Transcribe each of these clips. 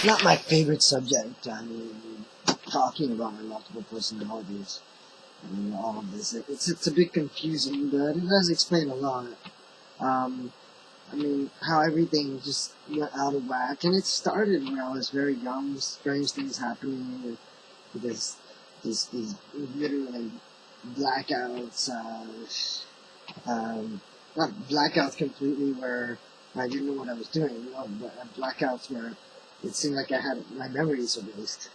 not my favorite subject. I mean, talking about my multiple personalities and all of this. It's a bit confusing, but it does explain a lot. Um, I mean, how everything just went out of whack, and it started when I was very young. Strange things happening with these literally blackouts. Not blackouts completely where I didn't know what I was doing, you know, but blackouts where it seemed like I had my memories erased.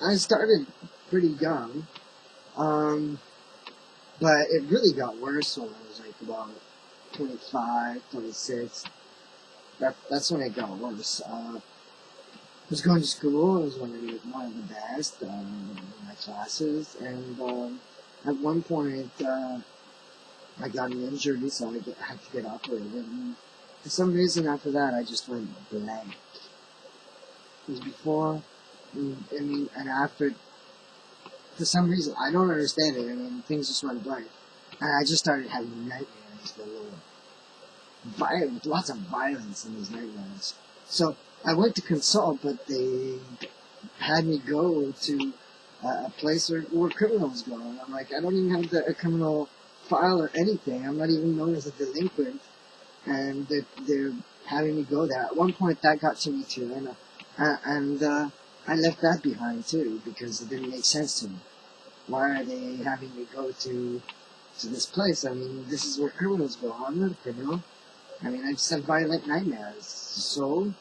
I started pretty young, but it really got worse when I was like about 25, 26. That's when it got worse. I was going to school. I was one of the best in my classes, and at one point I got an injury, so I had to get operated. And for some reason, after that, I just went blank. It was before, and after. For some reason, I don't understand it. I mean, things just went blank, and I just started having nightmares. With lots of violence in these nightmares. So I went to consult, but they had me go to a place where criminals go. And I'm like, I don't even have a criminal file or anything. I'm not even known as a delinquent, and they're having me go there. At one point, that got to me too, and I left that behind too because it didn't make sense to me. Why are they having me go to this place? I mean, this is where criminals go. I'm not a criminal. I mean, I just have violent nightmares. So,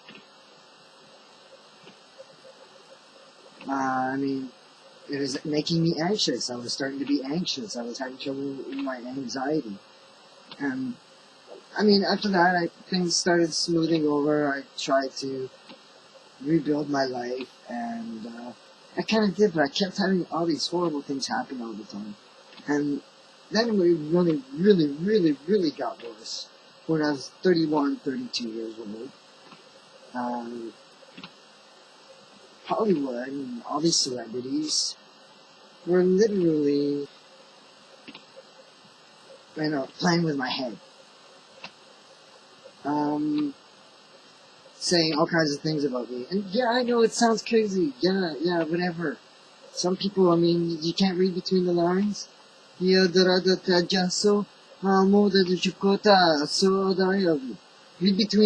I mean, it was making me anxious. I was starting to be anxious. I was having trouble with my anxiety. And, I mean, after that, things started smoothing over. I tried to rebuild my life, and I kind of did, but I kept having all these horrible things happen all the time. And then it really, really, really, really got worse. When I was 31, 32 years old, Hollywood and all these celebrities were literally, playing with my head. Saying all kinds of things about me. And yeah, I know it sounds crazy. Yeah, whatever. Some people, I mean, you can't read between the lines. Read between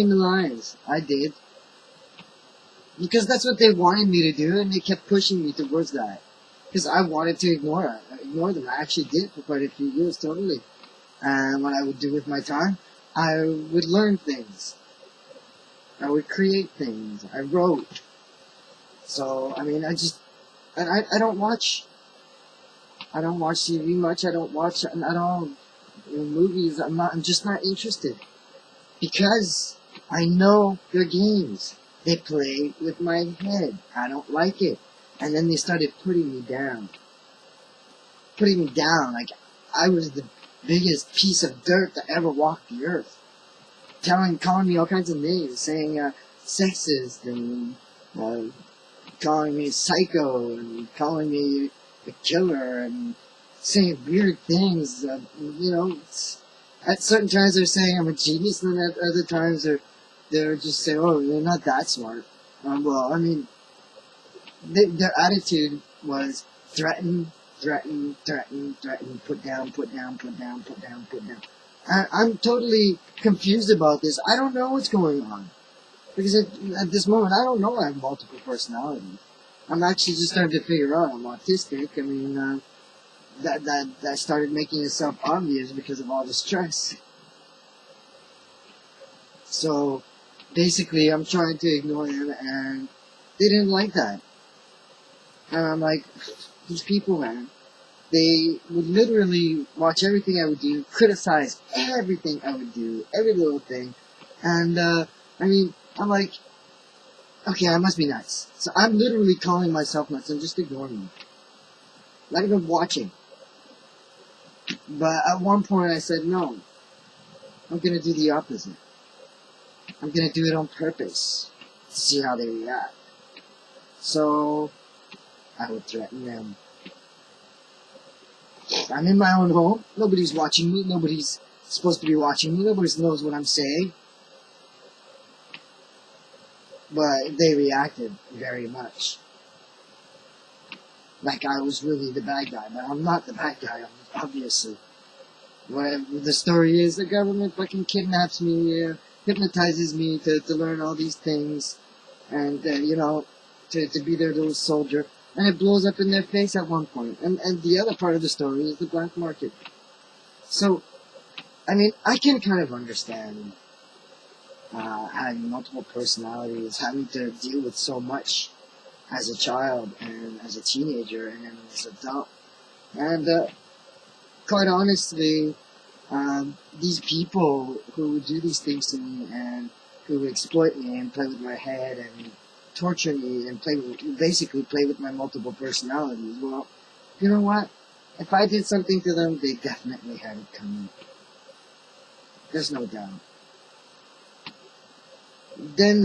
the lines. I did. Because that's what they wanted me to do, and they kept pushing me towards that. Because I wanted to ignore them. I actually did for quite a few years, totally. And what I would do with my time, I would learn things. I would create things. I wrote. So, I mean, I don't watch TV much. I don't watch at all movies. I'm just not interested. Because I know their games. They play with my head. I don't like it. And then they started putting me down. Putting me down like I was the biggest piece of dirt that ever walked the earth. Calling me all kinds of names, saying sexist, and calling me psycho, and calling me a killer, and saying weird things. At certain times they're saying I'm a genius, and then at other times they're just saying, oh, you're not that smart. Well, I mean, their attitude was threaten, put down. I'm totally confused about this. I don't know what's going on. Because at this moment, I don't know I have multiple personalities. I'm actually just starting to figure out I'm autistic. I mean, that started making itself obvious because of all the stress. So, basically, I'm trying to ignore them, and they didn't like that. And I'm like, these people, man. They would literally watch everything I would do, criticize everything I would do, every little thing. And, I mean, I'm like, okay, I must be nuts. So I'm literally calling myself nuts and just ignoring them. Not even watching. But at one point I said, no, I'm going to do the opposite. I'm going to do it on purpose to see how they react. So I would threaten them. I'm in my own home. Nobody's watching me. Nobody's supposed to be watching me. Nobody knows what I'm saying. but they reacted very much like I was really the bad guy, but I'm not the bad guy, obviously. What the story is, the government fucking kidnaps me, hypnotizes me to learn all these things, and, to be their little soldier, and it blows up in their face at one point. And the other part of the story is the black market. So, I mean, I can kind of understand having multiple personalities, having to deal with so much as a child and as a teenager and then as an adult. And quite honestly, these people who would do these things to me and who would exploit me and play with my head and torture me and basically play with my multiple personalities, well, you know what? If I did something to them, they definitely had it coming. There's no doubt. Then,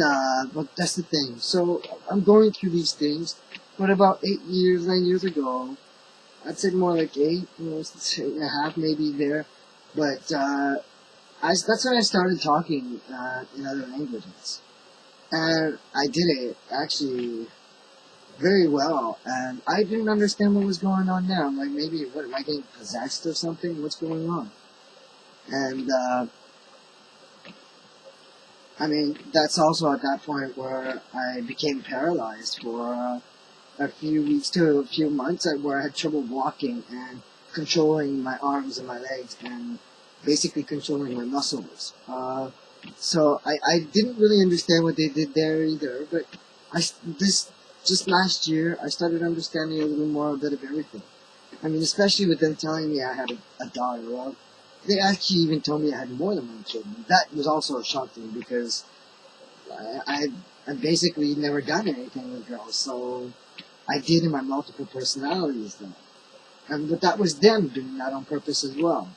but that's the thing. So, I'm going through these things, but about 9 years ago, I'd say more like 8, 8.5 maybe there, but, that's when I started talking, in other languages. And I did it, actually, very well, and I didn't understand what was going on there. I'm like, maybe, what, am I getting possessed or something? What's going on? And, I mean, that's also at that point where I became paralyzed for a few weeks to a few months, where I had trouble walking and controlling my arms and my legs and basically controlling my muscles. So I didn't really understand what they did there either, but just last year, I started understanding a little more a bit of everything. I mean, especially with them telling me I had a daughter. Well, they actually even told me I had more than one kid. That was also a shock to me because I basically never done anything with girls, so I did in my multiple personalities though. But that was them doing that on purpose as well.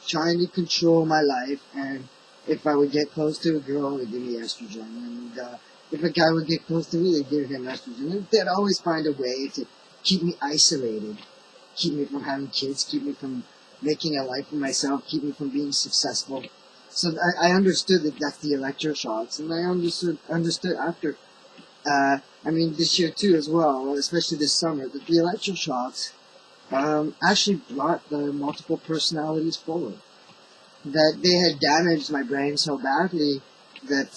Trying to control my life, and if I would get close to a girl, they'd give me estrogen, and if a guy would get close to me, they'd give him estrogen. And they'd always find a way to keep me isolated, keep me from having kids, keep me from making a life for myself, keep me from being successful. So I understood that that's the electroshocks, and I understood after, this year too as well, especially this summer, that the electroshocks actually brought the multiple personalities forward. That they had damaged my brain so badly that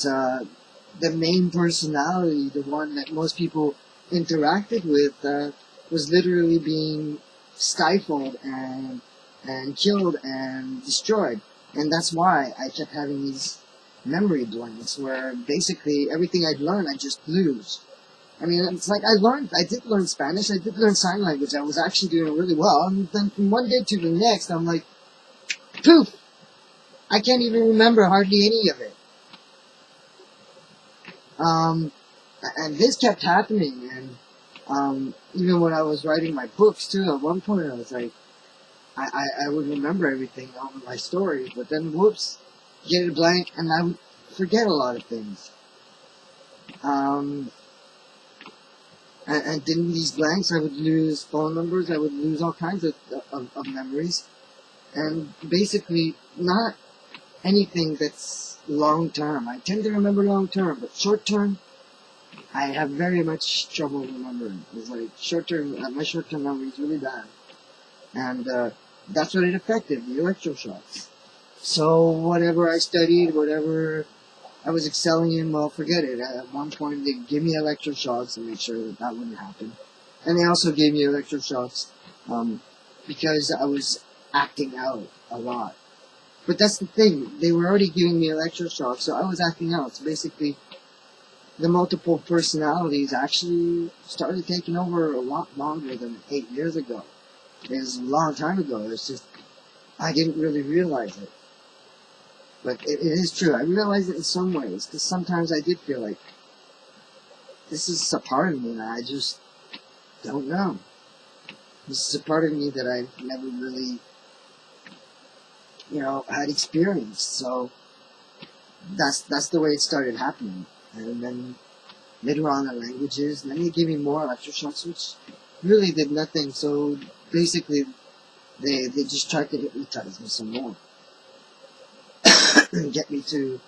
the main personality, the one that most people interacted with, was literally being stifled and killed and destroyed. And that's why I kept having these memory blanks where basically everything I'd learned I just lose. I mean, it's like I did learn Spanish, I did learn sign language, I was actually doing really well, and then from one day to the next, I'm like, poof! I can't even remember hardly any of it. And this kept happening, and even when I was writing my books too, at one point I was like, I would remember everything, all of my stories, but then whoops, get it blank, and I would forget a lot of things. And in these blanks, I would lose phone numbers, I would lose all kinds of memories, and basically not anything that's long term. I tend to remember long term, but short term, I have very much trouble remembering. It's like my short term memory is really bad, and that's what it affected, the electroshocks. So whatever I studied, whatever I was excelling in, well, forget it. At one point, they gave me electroshocks to make sure that wouldn't happen. And they also gave me electroshocks because I was acting out a lot. But that's the thing. They were already giving me electroshocks, so I was acting out. So basically, the multiple personalities actually started taking over a lot longer than 8 years ago. It was a long time ago. It's just, I didn't really realize it. But it is true. I realized it in some ways, because sometimes I did feel like, this is a part of me that I just don't know. This is a part of me that I've never really, had experienced. So, that's the way it started happening. And then, later on, the languages, and then they gave me more electroshocks, which really did nothing. So, basically, they just tried to hypnotize me some more. And get me to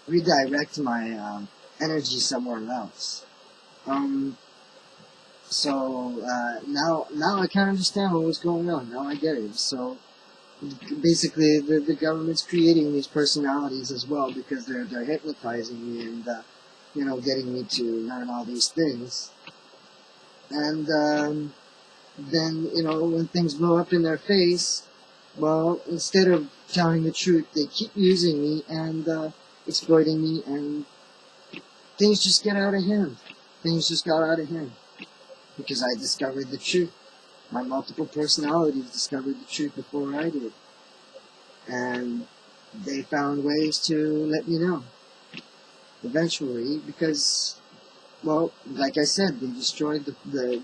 redirect my energy somewhere else. Now I kind of understand what was going on. Now I get it. So basically, the government's creating these personalities as well because they're hypnotizing me and getting me to learn all these things. And then when things blow up in their face, well, instead of telling the truth, they keep using me and exploiting me, and things just get out of hand. Things just got out of hand because I discovered the truth. My multiple personalities discovered the truth before I did. And they found ways to let me know. Eventually, because, well, like I said, they destroyed the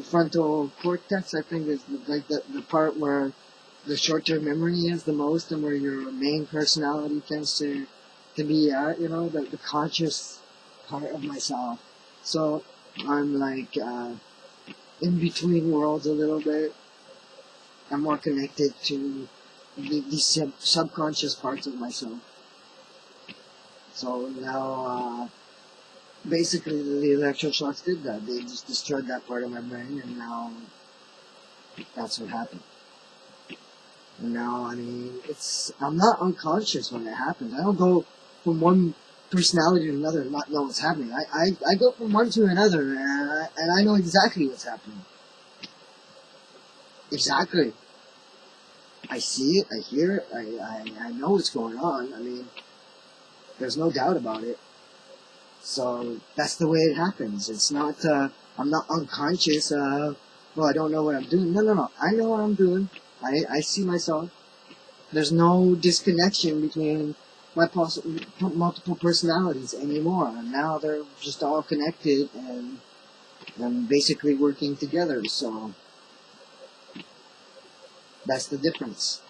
frontal cortex, I think is like the part where the short-term memory is the most and where your main personality tends to be at, the conscious part of myself. So I'm like in between worlds a little bit. I'm more connected to these subconscious parts of myself. So now, basically, the electroshocks did that. They just destroyed that part of my brain, and now that's what happened. And now, I mean, I'm not unconscious when it happens. I don't go from one personality to another and not know what's happening. I go from one to another, and I know exactly what's happening. Exactly. I see it, I hear it, I know what's going on. I mean, there's no doubt about it. So that's the way it happens. It's not, I'm not unconscious, well, I don't know what I'm doing. No. I know what I'm doing. I see myself. There's no disconnection between my multiple personalities anymore. And now they're just all connected and basically working together. So that's the difference.